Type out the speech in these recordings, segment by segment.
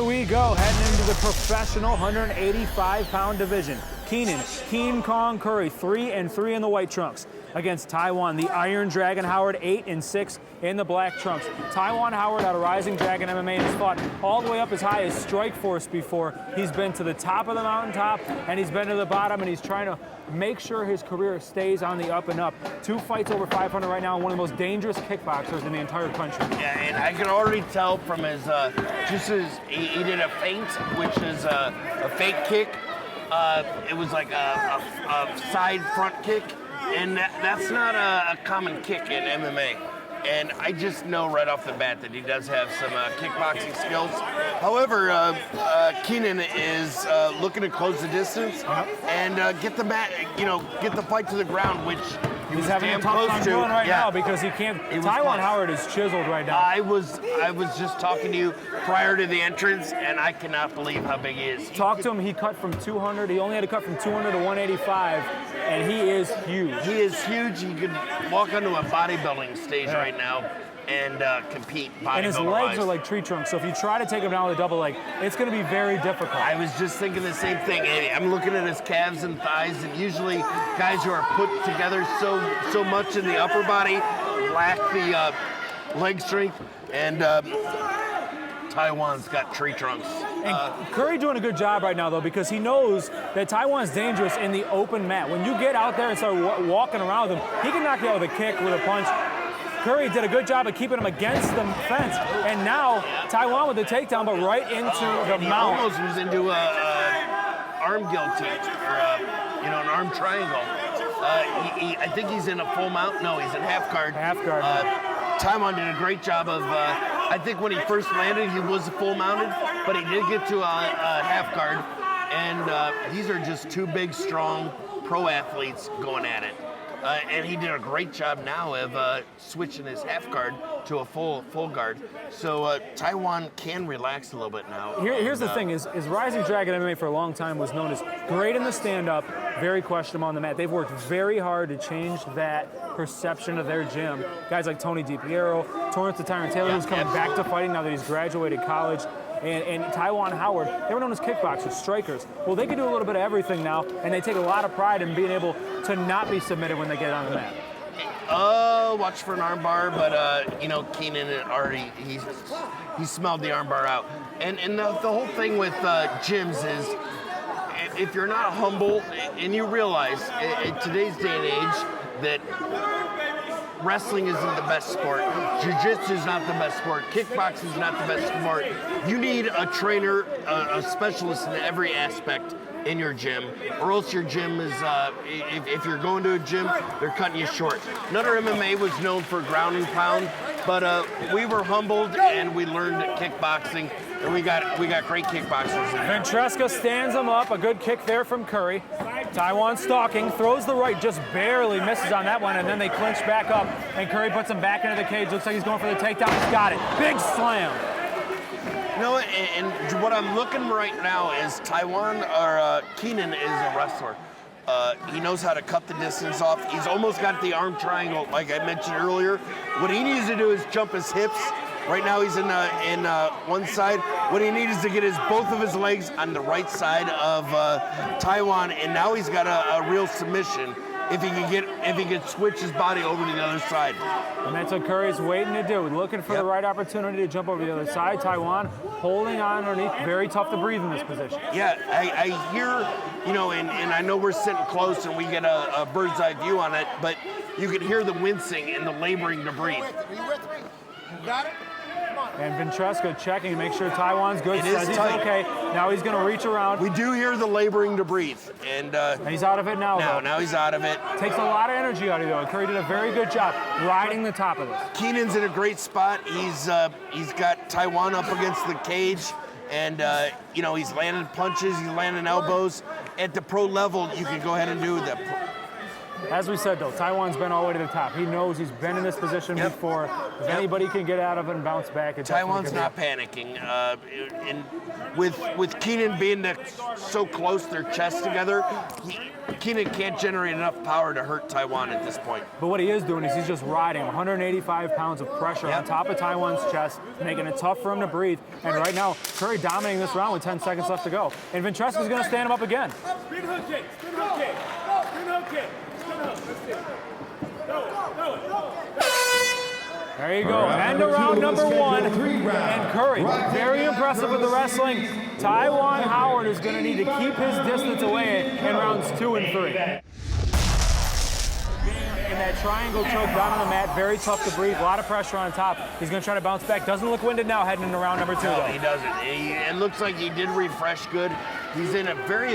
Here we go, heading into the professional 185-pound division. Keenan, King Kong Curry, 3-3 in the white trunks, against Tiawan, the Iron Dragon Howard, 8-6 in the black trunks. Tiawan Howard out of Rising Dragon MMA has fought all the way up as high as Strikeforce before. He's been to the top of the mountaintop, and he's been to the bottom, and he's trying to make sure his career stays on the up and up. 2 fights over 500 right now, and one of the most dangerous kickboxers in the entire country. Yeah, and I can already tell from his, he did a feint, which is a fake kick. It was like a side front kick, and that's not a common kick in MMA. And I just know right off the bat that he does have some kickboxing skills. However, Keenan is looking to close the distance and get the fight to the ground, which he's having a tough time doing right now because he can't. Tiawan Howard is chiseled right now. I was just talking to you prior to the entrance, and I cannot believe how big he is. Talk to him. He cut from 200. He only had to cut from 200 to 185, and he is huge. He is huge. He could walk onto a bodybuilding stage right now and compete. And his legs are like tree trunks, so if you try to take him down with a double leg, it's going to be very difficult. I was just thinking the same thing. I'm looking at his calves and thighs, and usually guys who are put together so much in the upper body lack the leg strength, and Tiawan's got tree trunks. And Curry doing a good job right now, though, because he knows that Tiawan's dangerous in the open mat. When you get out there and start walking around with him, he can knock you out with a kick, with a punch. Curry did a good job of keeping him against the fence, and now Tiawan with the takedown, but right into the mount. He almost was into a arm guillotine, or an arm triangle. I think he's in a full mount. No, he's in half guard. Half guard. Tiawan did a great job of. I think when he first landed, he was full mounted, but he did get to a half guard. And these are just two big, strong pro athletes going at it. And he did a great job now of switching his half guard to a full guard. So Tiawan can relax a little bit now. Here's the thing: is Rising Dragon MMA for a long time was known as great in the stand-up, very questionable on the mat. They've worked very hard to change that perception of their gym. Guys like Tony DiPiero, Torrance the Tyrant Taylor, who's coming back to fighting now that he's graduated college. And Tiawan Howard, they were known as kickboxers, strikers. Well, they can do a little bit of everything now, and they take a lot of pride in being able to not be submitted when they get on the mat. Watch for an armbar, but Keenan already he smelled the armbar out. And the whole thing with gyms is, if you're not humble, and you realize in today's day and age that wrestling isn't the best sport. Jiu-jitsu is not the best sport. Kickboxing is not the best sport. You need a trainer, a specialist in every aspect in your gym, or else your gym is, if you're going to a gym, they're cutting you short. Another MMA was known for ground and pound, but we were humbled and we learned kickboxing, and we got great kickboxers. Ventresca stands him up, a good kick there from Curry. Tiawan stalking, throws the right, just barely misses on that one, and then they clinch back up, and Curry puts him back into the cage. Looks like he's going for the takedown. He's got it. Big slam. And what I'm looking right now is Keenan is a wrestler. He knows how to cut the distance off. He's almost got the arm triangle, like I mentioned earlier. What he needs to do is jump his hips. Right now he's in one side. What he needs is to get both of his legs on the right side of Tiawan, and now he's got a real submission if he can switch his body over to the other side. And that's what Curry's waiting to do, looking for the right opportunity to jump over to the other side. Tiawan holding on underneath, very tough to breathe in this position. Yeah, I hear, and I know we're sitting close and we get a bird's eye view on it, but you can hear the wincing and the laboring to breathe. You got it? And Ventresca checking to make sure Tiawan's good. It is tight. Okay. Now he's going to reach around. We do hear the laboring to breathe. And he's out of it now, though. Now he's out of it. Takes a lot of energy out of it, though. Curry did a very good job riding the top of this. Keenan's in a great spot. He's got Tiawan up against the cage. And, he's landing punches. He's landing elbows. At the pro level, you can go ahead and do that. As we said, though, Tiawan's been all the way to the top. He knows he's been in this position before. If anybody can get out of it and bounce back, Tiawan's not panicking. And with Keenan being so close, their chests together, Keenan can't generate enough power to hurt Tiawan at this point. But what he is doing is he's just riding 185 pounds of pressure on top of Tiawan's chest, making it tough for him to breathe. And right now, Curry dominating this round with 10 seconds left to go. And Ventresca's going to stand him up again. Spin hook kick, spin hook kick, spin hook kick, spin hook, let's see. Go. There you go, end of round number 1. And Curry, very impressive with the wrestling. Tiawan Howard is going to need to keep his distance away in rounds 2 and 3. In that triangle choke down on the mat, very tough to breathe, a lot of pressure on top. He's going to try to bounce back. Doesn't look winded now heading into round number 2. No, he doesn't. It looks like he did refresh good. He's in a very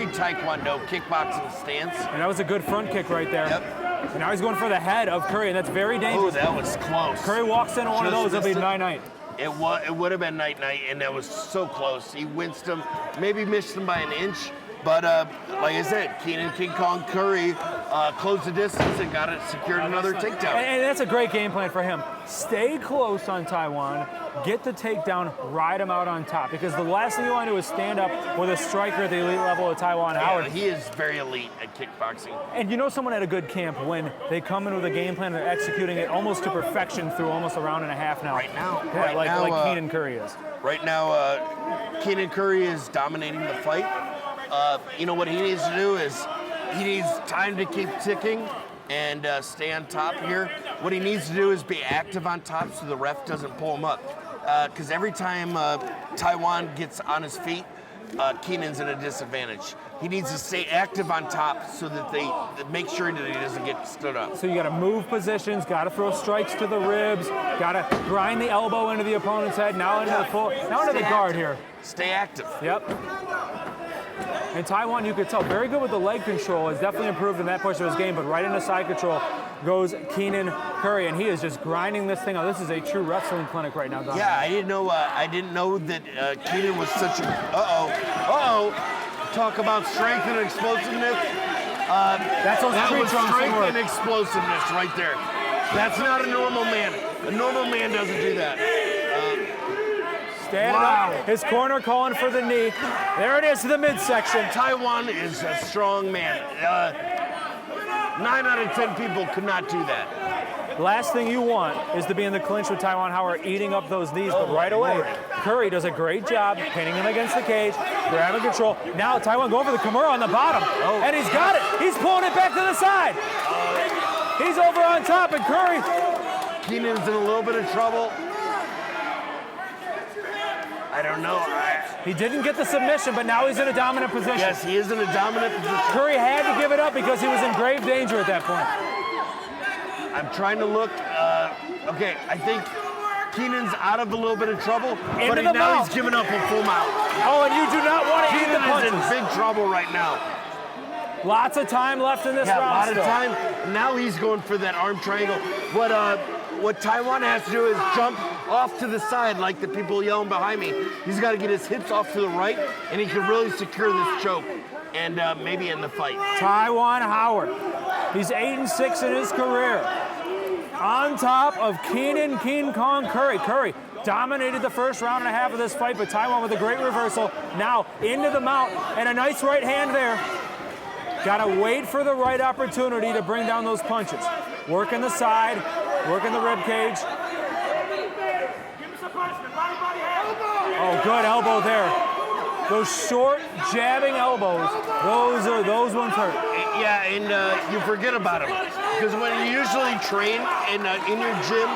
taekwondo kickboxing stance. And that was a good front kick right there. Yep. And now he's going for the head of Curry, and that's very dangerous. Oh, that was close. Curry walks into one of those, it'll be night-night. It would have been night-night, and that was so close. He winced him, maybe missed him by an inch. But like I said, Keenan King Kong Curry closed the distance and got it secured another takedown. And that's a great game plan for him. Stay close on Tiawan, get the takedown, ride him out on top. Because the last thing you want to do is stand up with a striker at the elite level of Tiawan Howard. He is very elite at kickboxing. And you know someone at a good camp when they come in with a game plan, they're executing it almost to perfection through almost a round and a half now. Right now. Yeah, like Keenan Curry is. Right now, Keenan Curry is dominating the fight. You know what he needs to do is he needs time to keep ticking and stay on top here. What he needs to do is be active on top so the ref doesn't pull him up. Because every time Tiawan gets on his feet, Keenan's at a disadvantage. He needs to stay active on top so that they make sure that he doesn't get stood up. So you got to move positions, got to throw strikes to the ribs, got to grind the elbow into the opponent's head, now into the guard here. Stay active. Yep. And Tiawan, you could tell, very good with the leg control, has definitely improved in that portion of his game, but right into side control goes Keenan Curry, and he is just grinding this thing out. This is a true wrestling clinic right now, Don. Yeah, I didn't know that Keenan was such a, talk about strength and explosiveness. That's those that tree was trunks strength work. and explosiveness right there. That's not a normal man. A normal man doesn't do that. Standing up, his corner calling for the knee. There it is to the midsection. Tiawan is a strong man. 9 out of 10 people could not do that. Last thing you want is to be in the clinch with Tiawan Howard eating up those knees, but right away, Curry does a great job pinning him against the cage, grabbing control. Now Tiawan going for the Kimura on the bottom, and he's got it. He's pulling it back to the side. He's over on top, and Curry. Keenan's in a little bit of trouble. I don't know. He didn't get the submission, but now he's in a dominant position. Yes, he is in a dominant position. Curry had to give it up because he was in grave danger at that point. I'm trying to look. Okay, I think Keenan's out of a little bit of trouble, but now he's giving up a full mount. Oh, and you do not want to eat the punches. Keenan is in big trouble right now. Lots of time left in this round. A lot of time. Now he's going for that arm triangle. What Tiawan has to do is jump off to the side like the people yelling behind me. He's got to get his hips off to the right, and he can really secure this choke and maybe end the fight. Tiawan Howard, he's 8-6 in his career. On top of Keenan King Kong Curry. Curry dominated the first round and a half of this fight, but Tiawan with a great reversal. Now into the mount, and a nice right hand there. Got to wait for the right opportunity to bring down those punches. Working the side, working the rib cage. Oh, good elbow there. Those short, jabbing elbows, those ones hurt. Yeah, and you forget about them. Because when you usually train in your gym,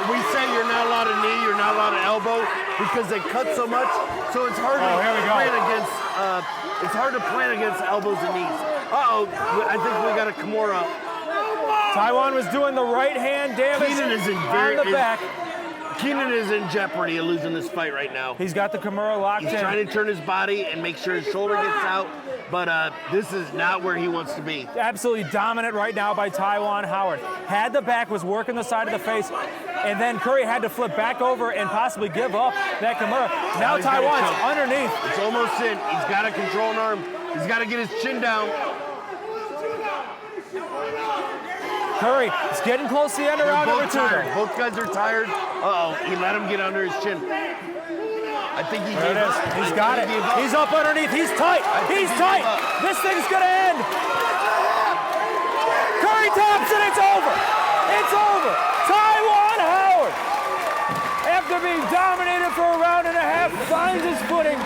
we say you're not allowed to knee, you're not allowed to elbow, because they cut so much. So it's hard to plan against elbows and knees. I think we got a Kimura. Tiawan was doing the right hand damage on the back. Keenan is in jeopardy of losing this fight right now. He's got the Kimura locked in. He's trying to turn his body and make sure his shoulder gets out, but this is not where he wants to be. Absolutely dominant right now by Tiawan Howard. Had the back, was working the side of the face, and then Curry had to flip back over and possibly give up that Kimura. Now Tiawan's underneath. It's almost in. He's got to control an arm. He's got to get his chin down. Curry is getting close to the end of round number 2. Both guys are tired. He let him get under his chin. I think he There gave it is. up. He's got it. He gave up. He's up underneath. He's tight. think He's he tight. gave up. This thing's gonna end. Curry taps and it's over. It's over. Tiawan Howard, after being dominated for a round and a half, finds his footing,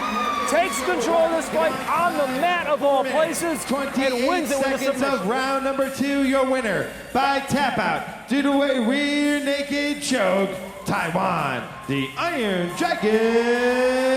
takes control of this fight on the mat of all places, and wins it with a seconds submission. of round number 2, your winner by tap out due to a rear naked choke, Tiawan, the Iron Dragon